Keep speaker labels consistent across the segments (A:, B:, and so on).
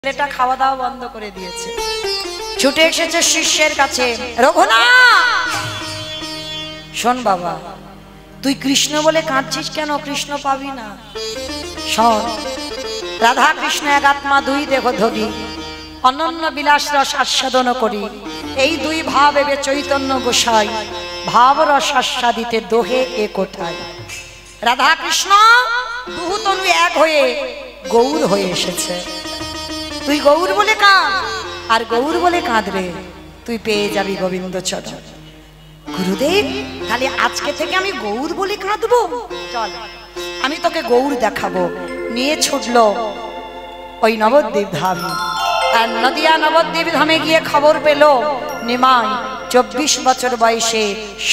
A: ছেলেটা খাওয়া দাওয়া বন্ধ করে দিয়েছে, ছুটে এসেছে শিষ্যের কাছে। রঘুনাথ, শোন বাবা, তুই কৃষ্ণ বলে কাঁদছিস কেন? কৃষ্ণ পাবি না। শোন, রাধা কৃষ্ণ এক আত্মা, দুই দেহধরি, অনন্য বিলাস রস আস্বাদন করি। এই দুই ভাব এবে চৈতন্য গোসাই, ভাব রস আস্বাদিতে দোহে এ কোঠায়। রাধা কৃষ্ণ দুহু তনু এক হয়ে গৌর হয়ে এসেছে। তুই গৌর বলে কাঁদ, আর গৌর বলে কাঁদরে তুই পেয়ে যাবি গোবিন্দ চরণ। গুরুদেব, তাহলে আজকে থেকে আমি গৌর বলে কাঁদবো? চল, আমি তোকে গৌর দেখাবো। নিয়ে ছুটলো ওই নবদ্বীপ ধাম। আর নদিয়া নবদ্বীপ ধামে গিয়ে খবর পেল নিমাই 24 বছর বয়সে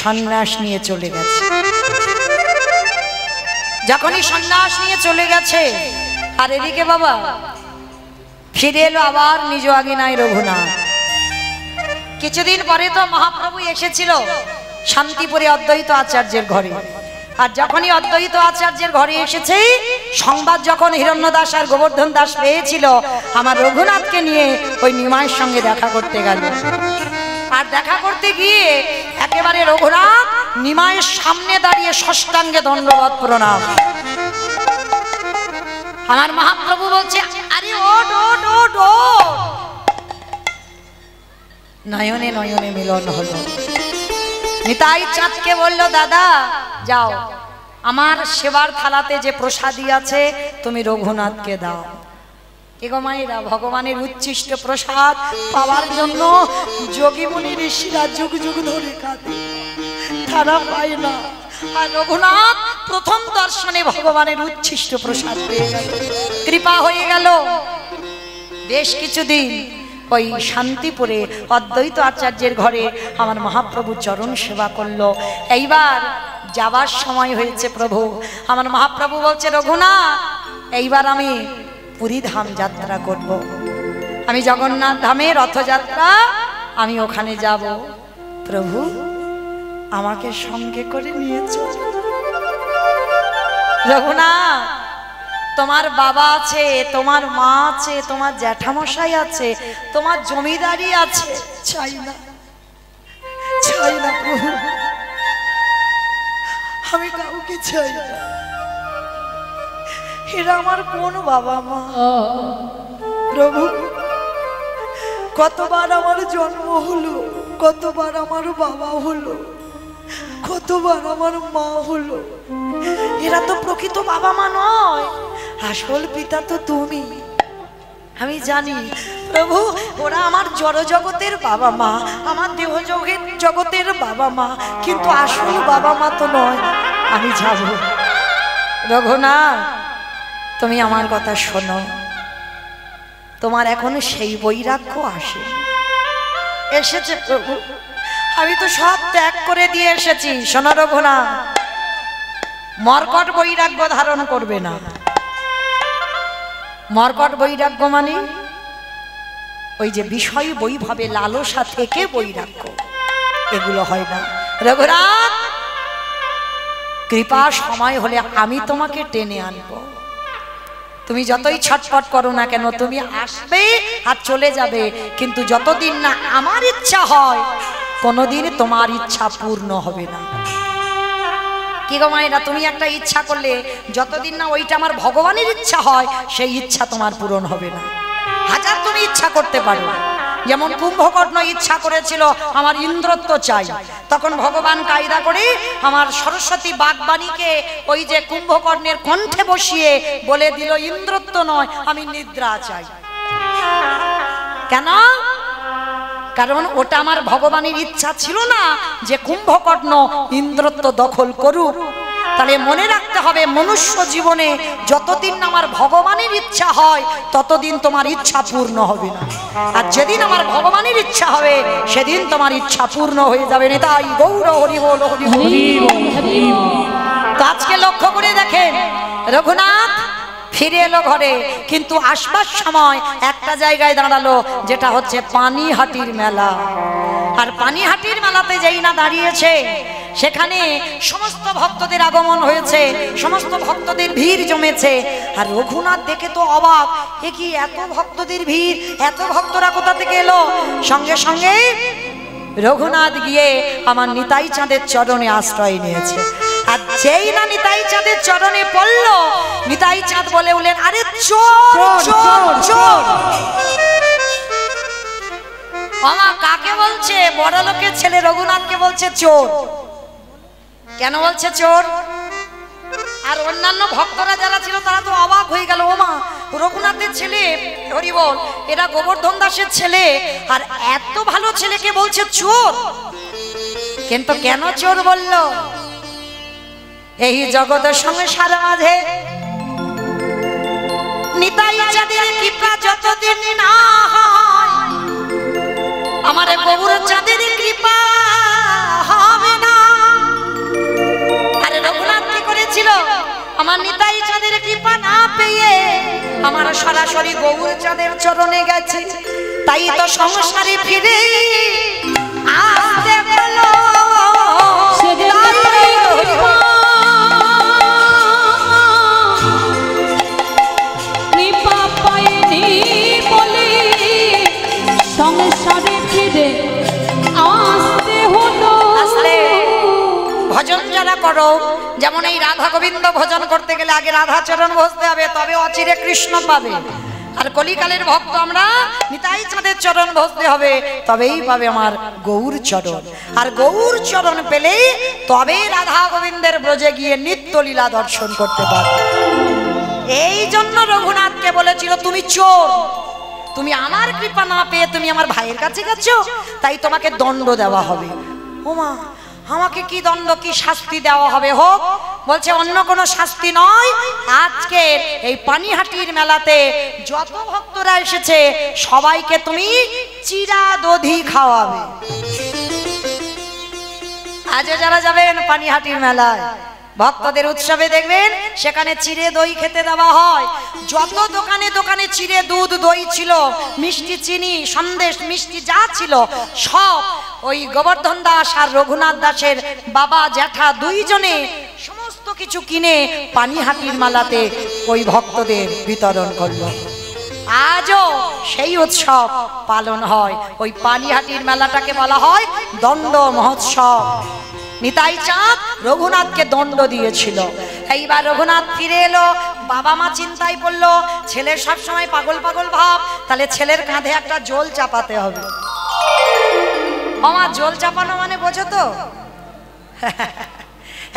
A: সন্ন্যাস নিয়ে চলে গেছে। যখনই সন্ন্যাস নিয়ে চলে গেছে, আর এদিকে বাবা ফিরে এলো আবার নিজ আজ্ঞায় রঘুনাথ। কিছুদিন পরে তো মহাপ্রভু এসেছিল শান্তিপুরে অদ্বৈত আচার্যের ঘরে। আর যখনই অদ্বৈত আচার্যের ঘরে এসেছে, সংবাদ যখন হিরণ্যদাস আর গোবর্ধন দাস পেয়েছিল, আমার রঘুনাথকে নিয়ে ওই নিমাইয়ের সঙ্গে দেখা করতে গেল। আর দেখা করতে গিয়ে একেবারে রঘুনাথ নিমাইয়ের সামনে দাঁড়িয়ে ষষ্ঠাঙ্গে দণ্ডবত প্রণাম। আমার মহাপ্রভু বলছে, আরে ওঠ ওঠ ওঠ ওঠ। নয়নে নয়নে মিলন হলো। নিতাই চাঁদকে বলল, দাদা যাও, আমার সেবার থালাতে যে প্রসাদী আছে তুমি রঘুনাথকে দাও। এগো মায়েরা, ভগবানের উচ্ছিষ্ট প্রসাদ পাওয়ার জন্য যোগী মুনি ঋষিরা যুগ যুগ ধরে কাঁদে, তারা পায় না। আর রঘুনাথ প্রথম দর্শনে ভগবানের উচ্ছিষ্ট প্রসাদ পেয়ে গেল, কৃপা হয়ে গেল। বেশ কিছুদিন ওই শান্তিপুরে অদ্বৈত আচার্যের ঘরে আমার মহাপ্রভু চরণ সেবা করলো। এইবার যাবার সময় হয়েছে প্রভু। আমার মহাপ্রভু বলছে, রঘুনাথ, এইবার আমি পুরী ধাম যাত্রা করব। আমি জগন্নাথ ধামে রথযাত্রা, আমি ওখানে যাব। প্রভু আমাকে সঙ্গে করে নিয়ে চল। রঘুনাথ, তোমার বাবা আছে, তোমার মা আছে, তোমার জ্যাঠামশাই আছে, তোমার জমিদারি আছে, চাই না, চাই না প্রভু, আমি কাউকে চাই না। এরা আমার কোন বাবা মা? প্রভু, কতবার আমার জন্ম হলো, কতবার আমার বাবা হলো, কতবার আমার মা হলো, এরা তো প্রকৃত বাবা মা নয়, আসল পিতা তো তুমি। আমি জানি প্রভু, ওরা আমার জড় জগতের বাবা মা, আমার দেহ জগতের বাবা মা, কিন্তু আসল বাবা মা তো নয়। আমি যাব। রঘুনাথ, তুমি আমার কথা শোনো। তোমার এখনো সেই বৈরাগ্য এসেছে প্রভু, আমি তো সব ত্যাগ করে দিয়ে এসেছি। শোনো রঘুনাথ, মর্কট বৈরাগ্য ধারণ করবে না। মর্কট বৈরাগ্য মানে ওই যে বিষয় বৈভবে লালসা থেকে বৈরাগ্য, এগুলো হয় না। রঘুনাথ, কৃপা সময় হলে আমি তোমাকে টেনে আনবো। তুমি যতই ছটফট করো না কেন, তুমি আসবে আর চলে যাবে, কিন্তু যতদিন না আমার ইচ্ছা হয়, কোনোদিন তোমার ইচ্ছা পূর্ণ হবে না। কি গো মায়েরা, তুমি একটা ইচ্ছা করলে যতদিন না ওইটা আমার ভগবানের ইচ্ছা হয়, সেই ইচ্ছা তোমার পূরণ হবে না। হাজার তুমি ইচ্ছা করতে পারো। যেমন কুম্ভকর্ণ ইচ্ছা করেছিল আমার ইন্দ্রত্ব চাই, তখন ভগবান কায়দা করে আমার সরস্বতী বাগবাণীকে ওই যে কুম্ভকর্ণের কণ্ঠে বসিয়ে বলে দিল, ইন্দ্রত্ব নয়, আমি নিদ্রা চাই। কেন? কারণ ওটা আমার ভগবানের ইচ্ছা ছিল না যে কুম্ভকর্ণ ইন্দ্রত্ব দখল করুক। তাহলে মনে রাখতে হবে, মনুষ্য জীবনে যতদিন আমার ভগবানের ইচ্ছা হয়, ততদিন তোমার ইচ্ছা পূর্ণ হবে না। আর যেদিন আমার ভগবানের ইচ্ছা হবে, সেদিন তোমার ইচ্ছা পূর্ণ হয়ে যাবে। তাই গৌর হরি বল, হরি হরি। তো আজকে লক্ষ্য করে দেখেন, রঘুনাথ ফিরে এলো ঘরে, কিন্তু আসবার সময় একটা জায়গায় দাঁড়ালো, যেটা হচ্ছে পানিহাটির মেলা। আর পানিহাটির মেলাতে যেই না দাঁড়িয়েছে, সেখানে সমস্ত ভক্তদের আগমন হয়েছে, সমস্ত ভক্তদের ভিড় জমেছে। আর রঘুনাথ দেখে তো অবাক, এ কি এত ভক্তদের ভিড়, এত ভক্তরা কোথা থেকে এলো? সঙ্গে সঙ্গে রঘুনাথ গিয়ে আমার নিতাই চাঁদের চরণে আশ্রয় নিয়েছে। আর যেই না নিতাই চাঁদের চরণে পড়ল, নিতাই চাঁদ বলে উঠলেন, আরে চোর চোর চোর। আমা কাকে বলছে? বড় লোকের ছেলে রঘুনাথকে বলছে চোর। কেন বলছে চোর? আর অন্যান্য ভক্তরা যারা ছিল তারা তো অবাক হয়ে গেল, ওমা রঘুনাথের ছেলে, হরি বল, এরা গোবর্ধন দাসের ছেলে, আর এত ভালো ছেলেকে বলছে চোর। কিন্তু কেন চোর বলল? এই জগৎ সংসার মাঝে নিতাই চাঁদের কৃপা যতদিন না হয়, আমার গৌর চাঁদের কৃপা হবে না। আরে রঘুনাথ কি করেছিল? আমার নিতাই চাঁদের কৃপা না পেয়ে আমার সরাসরি গৌর চাঁদের চরণে গেছে। তাই তো সংসারে ফিরে আসতে হলো।
B: সংসারে ফিরে আসতে হলো।
A: আসলে ভজন যারা করো, যেমন এই রাধা গোবিন্দ ভজন করতে গেলে আগে রাধা চরণ বসতে হবে, তবে অচিরে কৃষ্ণ পাবে। আর কলিকালের ভক্ত আমরা নিতাই চাঁদের চরণ বসতে হবে, তবেই পাবে আমার গৌর চরণ। আর গৌর চরণ পেলেই তবে রাধা গোবিন্দের ব্রজে গিয়ে নিত্য লীলা দর্শন করতে পারবে। এই জন্য রঘুনাথকে বলেছিল তুমি চোর, তুমি আমার কৃপা না পেয়ে তুমি আমার ভাইয়ের কাছে গেছো, তাই তোমাকে দণ্ড দেওয়া হবে। ওমা আমাকে কি দণ্ড, কি শাস্তি দেওয়া হবে? হোক। বলছে অন্য কোনো শাস্তি নয়, আজকে এই পানিহাটির মেলাতে যত ভক্তরা এসেছে সবাইকে তুমি চিরা দধি খাওয়াবে। আজ যারা যাবেন পানিহাটির মেলায় ভক্তদের উৎসবে দেখবেন সেখানে চিড়ে দই খেতে দেওয়া হয়। যত দোকানে দোকানে চিড়ে দুধ দই ছিল, মিষ্টি চিনি সন্দেশ মিষ্টি যা ছিল সব ওই গোবর্ধন দাস আর রঘুনাথ দাসের বাবা জ্যাঠা দুইজনে সমস্ত কিছু কিনে পানিহাটির মেলাতে ওই ভক্তদের বিতরণ করলো। আজও সেই উৎসব পালন হয়। ওই পানিহাটির মেলাটাকে বলা হয় দণ্ড মহোৎসব। নিতাই চাঁদ রঘুনাথকে দণ্ড দিয়েছিল। এইবার রঘুনাথ ফিরে এলো, বাবা মা চিন্তায় পড়লো, ছেলের সবসময় পাগল পাগল ভাব, তাহলে ছেলের কাঁধে একটা জল চাপাতে হবে। আমার জল চাপানো মানে বোঝো তো,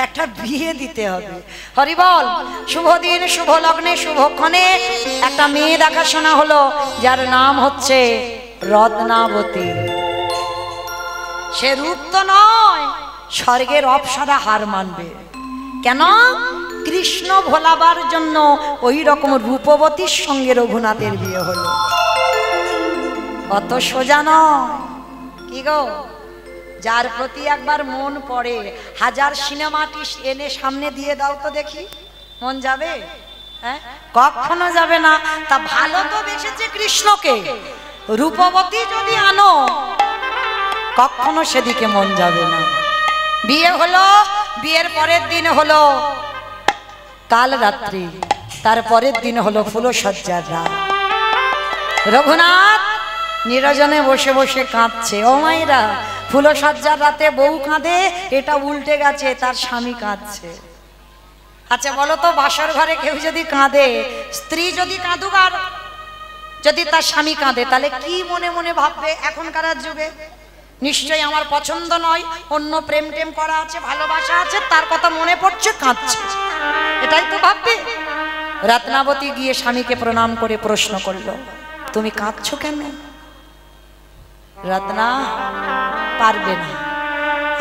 A: একটা বিয়ে দিতে হবে। হরিবল। শুভ দিন শুভ লগ্নে শুভক্ষণে একটা মেয়ে দেখাশোনা হলো, যার নাম হচ্ছে রত্নাবতী। সে রূপ তো নয়, স্বর্গের অপ্সরা হার মানবে। কেন? কৃষ্ণ ভোলাবার জন্য ওই রকম রূপবতীর সঙ্গে রঘুনাথের বিয়ে হলো। অত সোজা নয়। কি গো, যার প্রতি একবার মন পড়ে, হাজার সিনেমাটি এনে সামনে দিয়ে দাও তো দেখি, মন যাবে? হ্যাঁ, কখনো যাবে না। তা ভালো তো বেসেছে কৃষ্ণকে, রূপবতী যদি আনো কখনো সেদিকে মন যাবে না। বিয়ে হলো, বিয়ের পরের দিন হলো কাল রাত্রি, তার পরের দিন হলো ফুলসজ্জার রাত। রঘুনাথ নিরজনে বসে বসে কাঁদছে। ও মায়েরা, ফুলসজ্জার রাতে বউ কাঁদে, এটা উল্টে গেছে, তার স্বামী কাঁদছে। আচ্ছা বলো তো, বাসর ঘরে কেউ যদি কাঁদে, স্ত্রী যদি কাঁদুক আর যদি তার স্বামী কাঁদে, তাহলে কি মনে মনে ভাববে এখনকার যুগে? নিশ্চয়ই আমার পছন্দ নয়, অন্য প্রেম টেম করা আছে, ভালোবাসা আছে, তার কথা মনে পড়ছে, কাঁদছে, এটাই তো ভাববে। রত্নাবতী গিয়ে স্বামীকে প্রণাম করে প্রশ্ন করলো, তুমি কাঁদছো কেন? রত্না, পারবে না,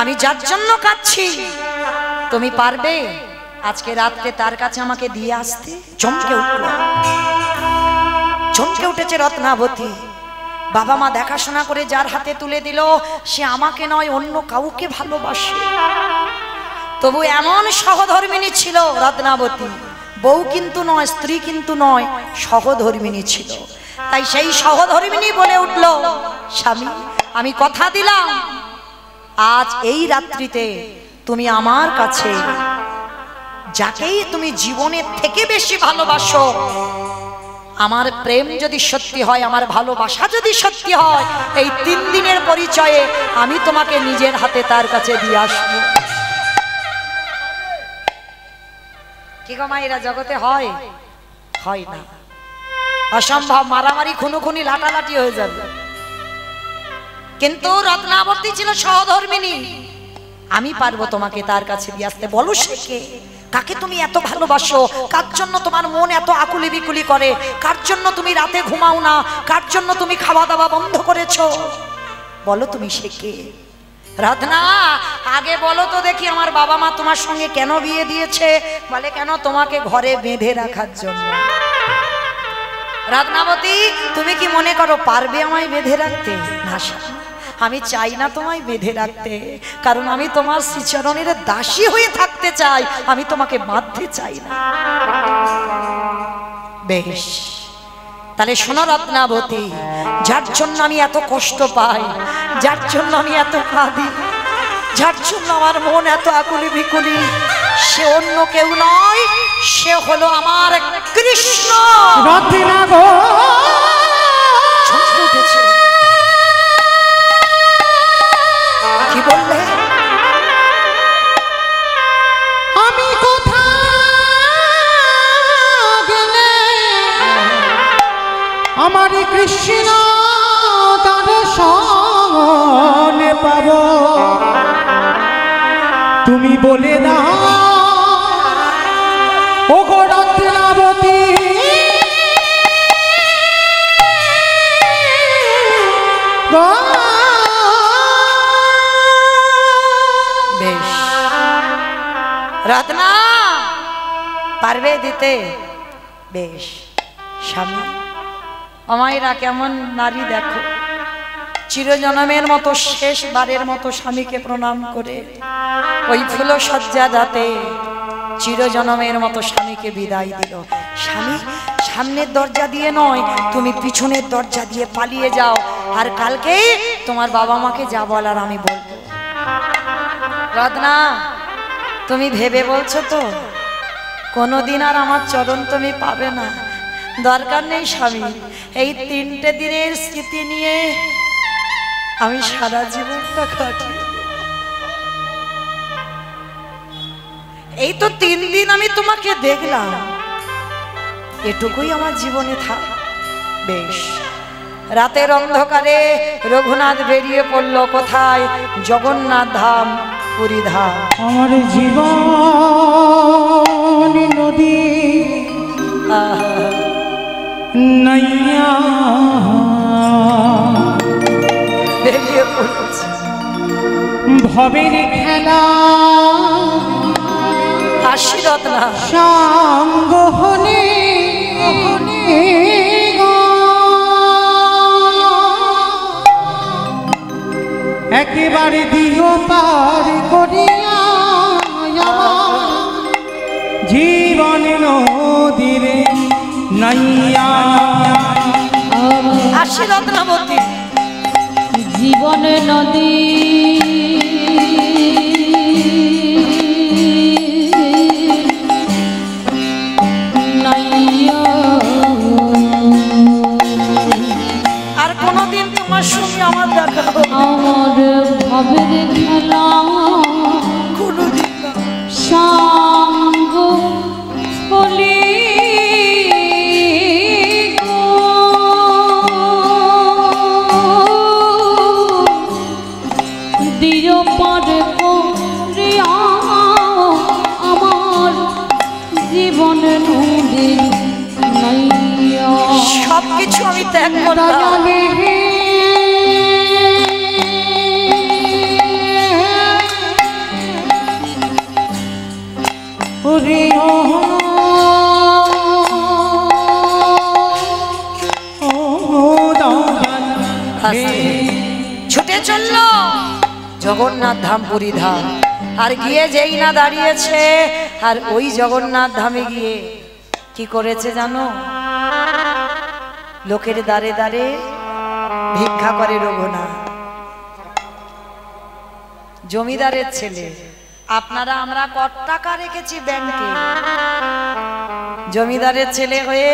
A: আমি যার জন্য কাঁদছি তুমি পারবে আজকে রাত্রে তার কাছে আমাকে দিয়ে আসতে? চমকে উঠল, চমকে উঠেছে রত্নাবতী। বাবা মা দেখাশোনা করে যার হাতে তুলে দিল, সে আমাকে নয় অন্য কাউকে ভালোবাসে। তবু এমন সহধর্মিণী ছিল রত্নাবতী, বউ কিন্তু নয়, স্ত্রী কিন্তু নয়, সহধর্মিণী ছিল। তাই সেই সহধর্মিণী বলে উঠল, স্বামী আমি কথা দিলাম আজ এই রাত্রিতে তুমি আমার কাছে যাকেই তুমি জীবনের থেকে বেশি ভালোবাসো, আমার প্রেম যদি সত্যি হয়, আমার ভালোবাসা যদি সত্যি হয়, এই 3 দিনের পরিচয়ে আমি তোমাকে নিজের হাতে তার কাছে দিয়ে আসবো। কি গো মায়েরা, জগতে হয় হয় না, অসম্ভব। মারামারি খুনোখুনি লাটালাটি হয়ে যাবে। কিন্তু রত্নাবতী ছিল সহধর্মিনী। আমি পারবো তোমাকে তার কাছে দিয়ে আসতে। বলো সে কে, কাকে তুমি এত ভালোবাসো, কার জন্য তোমার মন এত আকুলি বিকুলি করে, কার জন্য তুমি রাতে ঘুমাও না, কার জন্য তুমি খাওয়া দাওয়া বন্ধ করেছো, বলো তুমি সে কে? রত্না, আগে বলো তো দেখি আমার বাবা মা তোমার সঙ্গে কেন বিয়ে দিয়েছে? বলে কেন, তোমাকে ঘরে বেঁধে রাখার জন্য। রত্নাবতী, তুমি কি মনে করো পারবে আমায় বেঁধে রাখতে? না, আমি চাই না তোমায় বেঁধে রাখতে, কারণ আমি তোমার শ্রীচরণের দাসী হয়ে থাকতে চাই, আমি তোমাকে বাঁধতে চাই না। বেশ, তাহলে শোনো রত্নাবতী, যার জন্য আমি এত কষ্ট পাই, যার জন্য আমি এত কাঁদি, যার জন্য আমার মন এত আকুলি বিকুলি, সে অন্য কেউ নয়, সে হলো আমার কৃষ্ণ। উঠেছে, কি বললে?
B: আমি কোথাও গেলে আমার কৃষ্ণ তার সঙ্গে পাব, তুমি বলে দাও ও গো রত্নাবতী,
A: বেশ, রত্না পারবে দিতে? বেশ, স্বামী আমায়রা কেমন নারী দেখো, চিরজনমের মতো শেষবারের মতো স্বামীকে প্রণাম করে ওই ফুল সজ্জা রাতে চিরজনমের মতো স্বামীকে বিদায় দিল। স্বামী, সামনের দরজা দিয়ে নয়, তুমি পিছনের দরজা দিয়ে পালিয়ে যাও, আর কালকে তোমার বাবা মাকে যা বলার আমি বলবো। রত্না, তুমি ভেবে বলছো তো কোনোদিন আর আমার চরণ তুমি পাবে না? দরকার নেই স্বামী, এই 3টে দিনের স্মৃতি নিয়ে আমি সারা জীবনটা কাটিয়ে, এই তো 3 দিন আমি তোমাকে দেখলাম, এটুকুই আমার জীবনে থাক। বেশ, রাতের অন্ধকারে রঘুনাথ বেরিয়ে পড়ল কোথায়? জগন্নাথ ধাম, পুরী ধাম।
B: আমার জীবন নদী নাইয়া
A: বেরিয়ে পড়েছে
B: ভবের খেলা,
A: হাসি রত্না
B: সঙ্গ হলে একেবারে দিও পার করিয়া জীবন নদীর নাইয়া।
A: হাসি রত্নাবতী,
B: জীবন নদী নাইয়া।
A: আর কোনদিন তোমার সঙ্গে আমার দেখা হবে?
B: আমার ভাবের খেলা
A: কোনদিন না।
B: সঙ্গ বলি দিও পরে করিয়া আমার জীবন নদী নাইয়া।
A: সবকিছু আমি ত্যাগ করলাম, ছুটে চলল জগন্নাথ ধাম, পুরী ধাম। আর গিয়ে যেই না দাঁড়িয়েছে, আর ওই জগন্নাথ ধামে গিয়ে কি করেছে জানো? লোকের দ্বারে দ্বারে ভিক্ষা করে রঘুনাথ, জমিদারের ছেলে, আপনারা আমরা কত টাকা রেখেছি ব্যাংকে, জমিদারের ছেলে হয়ে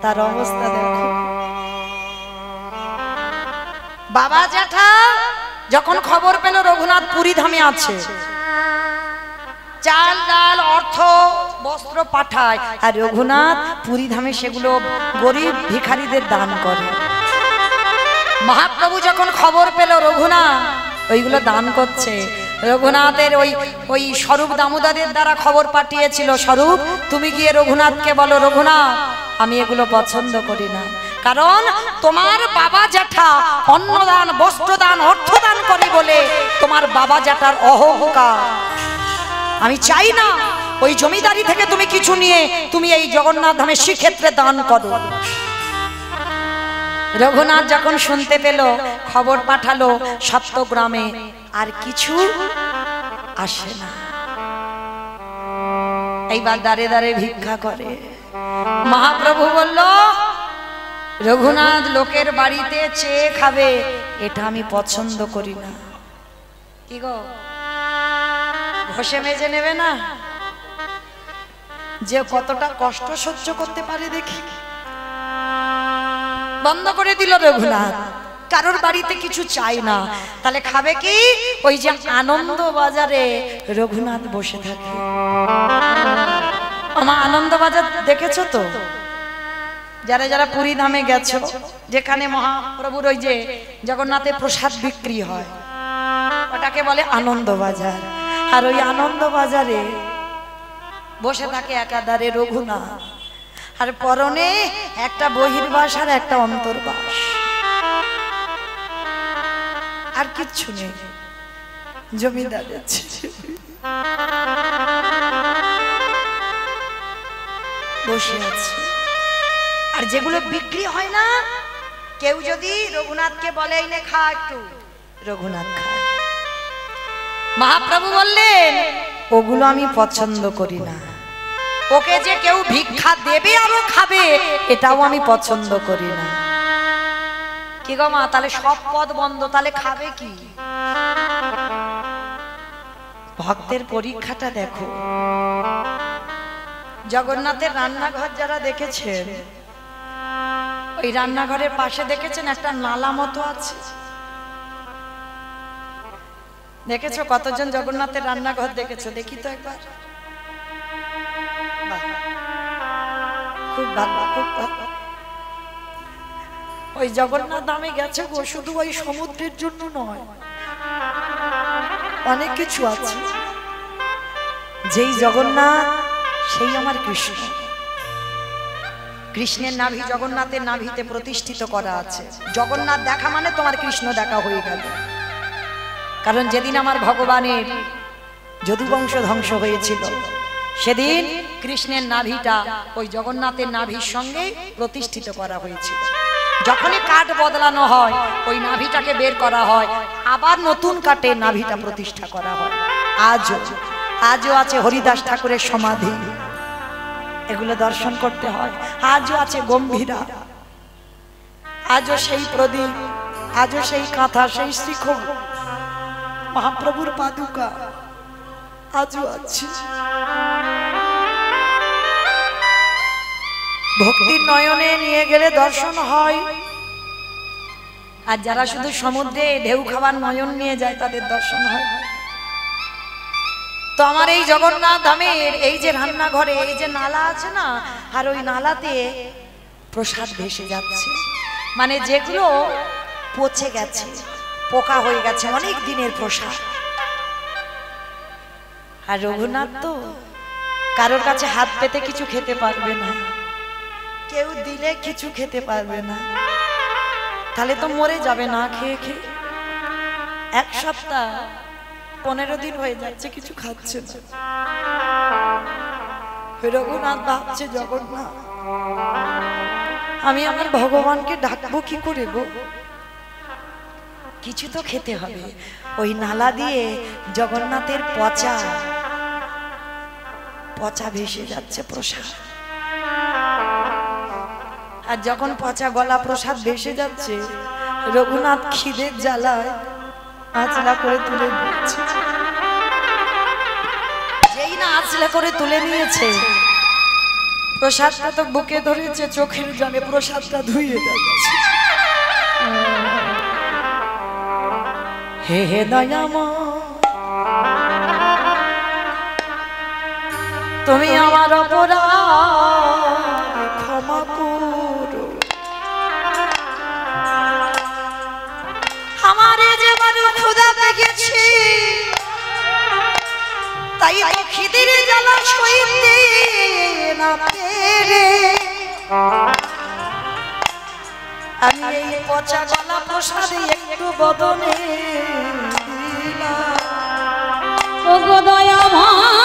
A: তার অবস্থা দেখো। বাবা জ্যাঠা যখন খবর পেল রঘুনাথ পুরী ধামে আছে, চাল ডাল অর্থ বস্ত্র পাঠায়, আর রঘুনাথ পুরী ধামে সেগুলো গরিব ভিখারিদের দান করে। মহাপ্রভু যখন খবর পেল রঘুনাথ ওইগুলো দান করছে, রঘুনাথের ওই স্বরূপ দামোদরের দ্বারা খবর পাঠিয়েছিল, স্বরূপ তুমি গিয়ে রঘুনাথকে বলো, রঘুনাথ আমি এগুলো পছন্দ করি না, কারণ তোমার বাবা জ্যাঠা অন্নদান বস্ত্রদান অর্থদান করে বলে তোমার বাবা জ্যাঠার অহংকার। আমি চাই না ওই জমিদারি থেকে তুমি কিছু নিয়ে তুমি এই জগন্নাথ ধামে শ্রীক্ষেত্রে দান করো। রঘুনাথ যখন শুনতে পেল, খবর পাঠালো সপ্তগ্রামে, আর কিছু আসে না, এইবার দাঁড়ে দাঁড়ে ভিক্ষা করে। মহাপ্রভু বলল, রঘুনাথ লোকের বাড়িতে চেয়ে খাবে, এটা আমি পছন্দ করি না। কি গো, ঘষে মেজে নেবে না? যে কতটা কষ্ট সহ্য করতে পারে দেখি। বন্ধ করে দিল রঘুনাথ, কারোর বাড়িতে কিছু চাই না। তাহলে খাবে কি? ওই যে আনন্দ বাজারে রঘুনাথ বসে থাকে। আমার আনন্দ বাজার দেখেছো তো? যারা যারা পুরী ধামে গেছো, যেখানে মহাপ্রভুর ওই যে জগন্নাথের প্রসাদ বিক্রি হয়, ওটাকে বলে আনন্দ বাজার। আর ওই আনন্দ বাজারে বসে থাকে একাধারে রঘুনাথ, আর পরনে একটা বহির্বাস আর একটা অন্তর্বাস, আর কিচ্ছু নেই। জমিদারের বসে আছে। আর যেগুলো বিক্রি হয় না, কেউ যদি রঘুনাথকে বলে এনে খা একটু, রঘুনাথ খায়। মহাপ্রভু বললেন, ওগুলো আমি পছন্দ করি না। ওকে যে কেউ ভিক্ষা দেবে আরো খাবে, এটাও আমি পছন্দ করি না। কি গো মা, তাহলে সব পদ বন্ধ, তাহলে খাবে কি? ভক্তের পরীক্ষাটা দেখো। জগন্নাথের রান্নাঘর যারা দেখেছেন, ওই রান্নাঘরের পাশে দেখেছেন একটা নালা মতো আছে? দেখেছো? কতজন জগন্নাথের রান্নাঘর দেখেছো? দেখি তো একবার। খুব ভালো, খুব ভালো। ওই জগন্নাথ ধামে গেছে গো, শুধু ওই সমুদ্রের জন্য নয়, অনেক কিছু আছে। যেই জগন্নাথ সেই আমার কৃষ্ণ। কৃষ্ণের নাভি জগন্নাথের নাভিতে প্রতিষ্ঠিত করা আছে। জগন্নাথ দেখা মানে তোমার কৃষ্ণ দেখা হয়ে গেল। কারণ যেদিন আমার ভগবানের যদুবংশ ধ্বংস হয়েছিল, সেদিন কৃষ্ণের নাভিটা ওই জগন্নাথের নাভির সঙ্গে প্রতিষ্ঠিত করা হয়েছিল। যখনই কাঠ বদলানো হয়, ওই নাভিটাকে বের করা হয়, আবার নতুন কাঠে নাভিটা প্রতিষ্ঠা করা হয়। আজও আছে হরিদাস ঠাকুরের সমাধি, এগুলো দর্শন করতে হয়। আজও আছে গম্ভীরা, আজও সেই প্রদীপ, আজও সেই কাঁথা, সেই শিখর, মহাপ্রভুর পাদুকা আজও আছে। ভক্তির নয়নে নিয়ে গেলে দর্শন হয়। আর যারা শুধু সমুদ্রে ঢেউ খাবার নয়ন নিয়ে যায়, তাদের দর্শন হয়। তো আমার এই জগন্নাথ ধামের এই যে রান্নাঘরে এই যে নালা আছে না, আর ওই নালাতে প্রসাদ ভেসে যাচ্ছে, মানে যেগুলো পচে গেছে, পোকা হয়ে গেছে, অনেক দিনের প্রসাদ। আর রঘুনাথ তো কারোর কাছে হাত পেতে কিছু খেতে পারবে না, কেউ দিলে কিছু খেতে পারবে না, তাহলে তো মরে যাবে না খেয়ে খেয়ে। এক সপ্তাহ 15 দিন হয়ে যাচ্ছে কিছু খাচ্ছে না। রঘুনাথ ভাবছে, জগন্নাথ আমি আমার ভগবানকে ডাকবো কি করে গো? কিছু তো খেতে হবে। ওই নালা দিয়ে জগন্নাথের পচা পচা ভেসে যাচ্ছে প্রসাদ। আর যখন পচা গলা প্রসাদ ভেসে যাচ্ছে, রঘুনাথ খিদের জ্বালায় আঁচলা করে তুলে দিচ্ছে। আঁচলে করে তুলে নিয়েছে, প্রসাদটা তো বুকে ধরেছে, চোখের জলে প্রসাদটা ধুয়ে যাচ্ছে। হে হে দয়াময়, তুমি আমার অপরাধ ক্ষমা করো। আমারে যে বড় ক্ষুধা পেয়েছে, তাই তো খিদের জ্বালা সইতে না পেরে আমি এই পচা গলা প্রসাদে একটু বদনে দিলাম।
B: ও গো দয়াময়,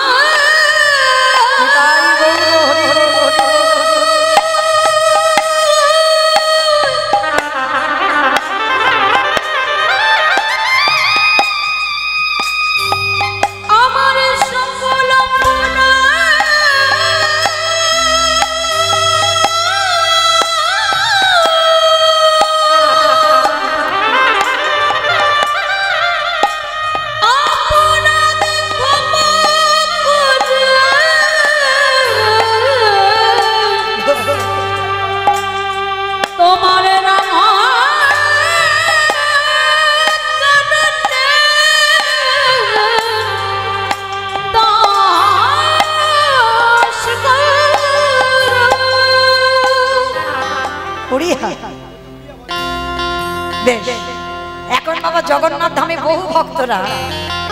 A: এখন বাবা জগন্নাথ ধামে বহু ভক্তরা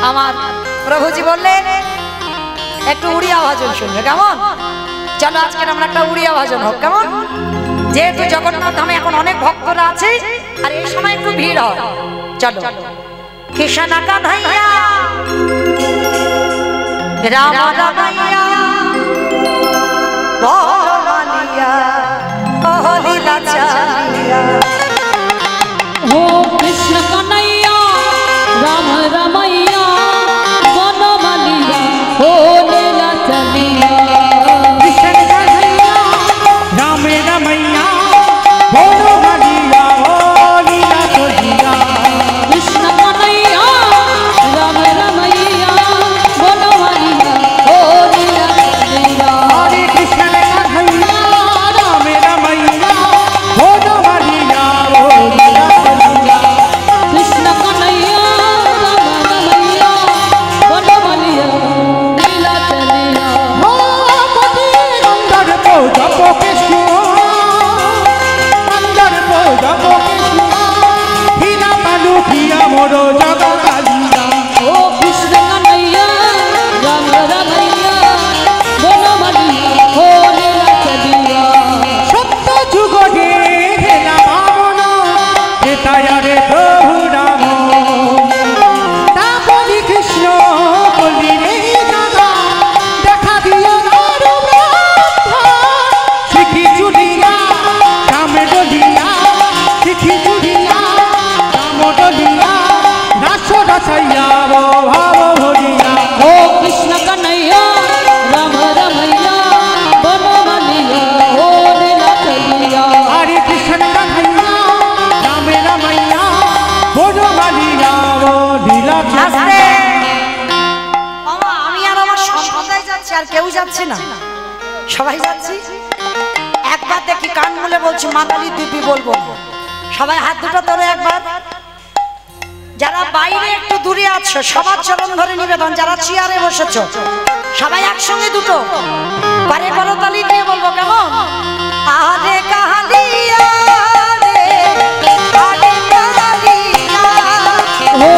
A: আমার প্রভুজি বললেন একটু উড়িয়া ভাজন শুনবে, কেমন? চলো আজকে আমরা একটা উড়িয়া ভাজন হোক, কেমন? যেহেতু জগন্নাথ ধামে এখন অনেক ভক্তরা আছে আর এই সময় একটু ভিড় হয়, চলো। কৃষ্ণ কানাইয়া রাম রামাইয়া বড়মালিয়া লীলা চালিয়া।
B: हो कृष्ण कन्हैया राम रमैया बनमालिया हो लीला चलिया।
C: कृष्ण कन्हैया राम रमैया बनमालिया हो लीला चलिया।
B: कृष्ण कन्हैया राम रमैया बनमालिया हो लीला चलिया।
C: हरे कृष्ण कन्हैया राम रमैया बनमालिया हो लीला चलिया।
B: कृष्ण कन्हैया राम रमैया बनमालिया लीला चलिया।
C: हो मति अंदर को जपो कृष्ण, अंदर को जपो कृष्ण, हीरा बालू किया मोरो जगकालिया।
B: ओ कृष्ण कन्हैया राम रमैया बनमालिया हो लीला चलिया।
C: সত্য যুগে হেলা বামন হেতায়ারে প্রভু রাম। তাপরি কৃষ্ণ বলি রে দাদা দেখা দিও নারু ব্রহ্মা। শিখি চুলিয়া রামে ডলিয়া, শিখি চুলিয়া রাম ডলিয়া, রাস রসাইয়া ভাব ভরিয়া।
B: ओ कृष्ण कन्हैया राम रमैया बनमालिया हो लीला चलिया।
C: हरे कृष्ण कन्हैया राम रमैया बनमालिया हो लीला
A: আস্তে।
C: चलिया।
A: বাবা, আমি আর আমার সম্প্রদায় যাচ্ছি, আর কেউ যাচ্ছে না, সবাই যাচ্ছি। একবার দেখি কান মুলে বলছি, মাতালি দিবি বলবো না। সবাই হাত দুটো তোলে একবার। যারা বাইরে একটু দূরে আছো সবার চরণ ধরে নিবেদন, যারা চেয়ারে বসেছো সবাই একসঙ্গে দুটো পারে করতালি দিয়ে বলবো, কেমন? আরে কাহালিয়া রে, আরে কাহালিয়া।
B: ओ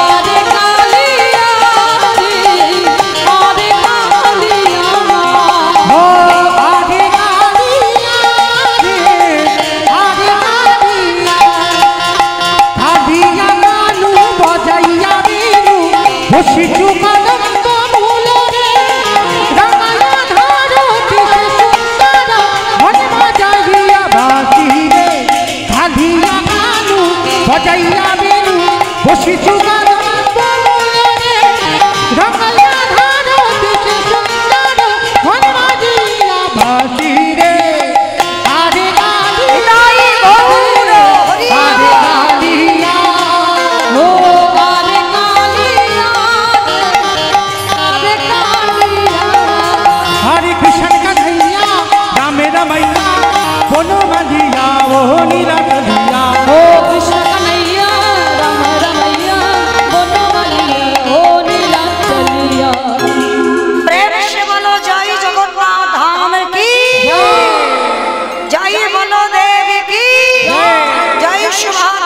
B: आरे कालिया रे आरे कालिया।
C: हो आदि कालिया रे, आदि कालिया, कालिया गानु बजाइया बिनु, बसि चुकानंद मूल रे, रामाया धारो किसे सुंदर, मन बजाइया बासी रे, कालिया गानु बजाइया बिनु, बसि चुकानंद मूल रे, रामाया धारो किसे सुंदर, मन बजाइया बासी रे। आदि कालिया
A: জয় গৌর হরি
C: आदि कालिया
B: ओ आरे कालिया आरे कालिया।
A: সুভাষ